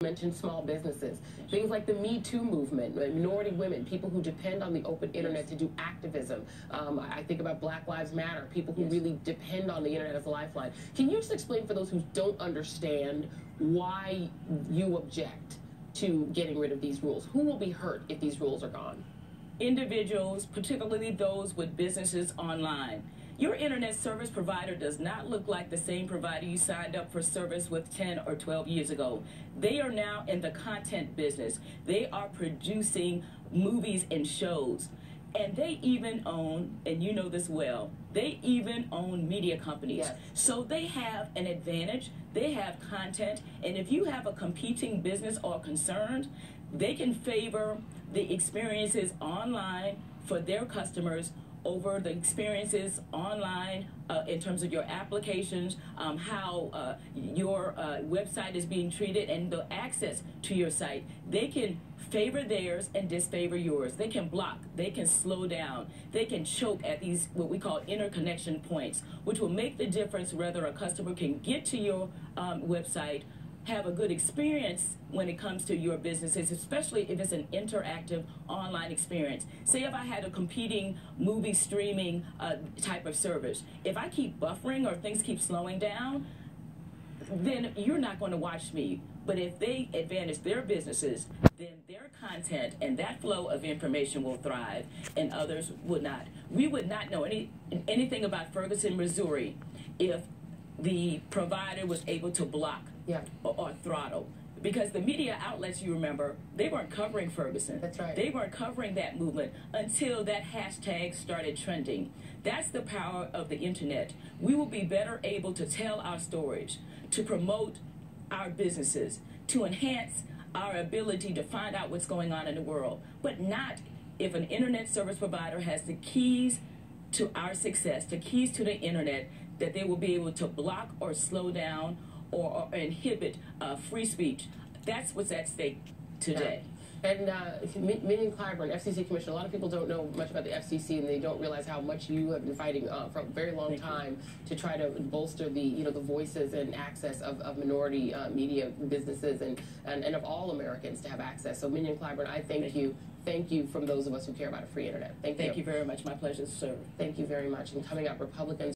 Mentioned small businesses, things like the Me Too movement, minority women, people who depend on the open internet to do activism. I think about Black Lives Matter, people who really depend on the internet as a lifeline. Can you just explain for those who don't understand why you object to getting rid of these rules? Who will be hurt if these rules are gone? Individuals, particularly those with businesses online. Your internet service provider does not look like the same provider you signed up for service with 10 or 12 years ago. They are now in the content business. They are producing movies and shows. And they even own, and you know this well, they even own media companies. Yes. So they have an advantage. They have content. And if you have a competing business or concern, they can favor the experiences online for their customers over the experiences online in terms of your applications, how your website is being treated, and the access to your site. They can favor theirs and disfavor yours. They can block, they can slow down, they can choke at these what we call interconnection points, which will make the difference whether a customer can get to your website, have a good experience when it comes to your businesses, especially if it's an interactive online experience. Say if I had a competing movie streaming type of service, if I keep buffering or things keep slowing down, then you're not going to watch me. But if they advantage their businesses, then their content and that flow of information will thrive, and others would not. We would not know anything about Ferguson, Missouri, if the provider was able to block or throttle. Because the media outlets, you remember, they weren't covering Ferguson. That's right. They weren't covering that movement until that hashtag started trending. That's the power of the internet. We will be better able to tell our stories, to promote our businesses, to enhance our ability to find out what's going on in the world, but not if an internet service provider has the keys to our success, the keys to the internet, that they will be able to block or slow down or inhibit free speech. That's what's at stake today. Yeah. And Minion Clyburn, FCC Commissioner, a lot of people don't know much about the FCC, and they don't realize how much you have been fighting for a very long time to try to bolster the the voices and access of minority media businesses and of all Americans to have access. So Minion Clyburn, I thank you. Thank you from those of us who care about a free internet. Thank you. Thank you very much. My pleasure to serve. Thank you very much. And coming up, Republicans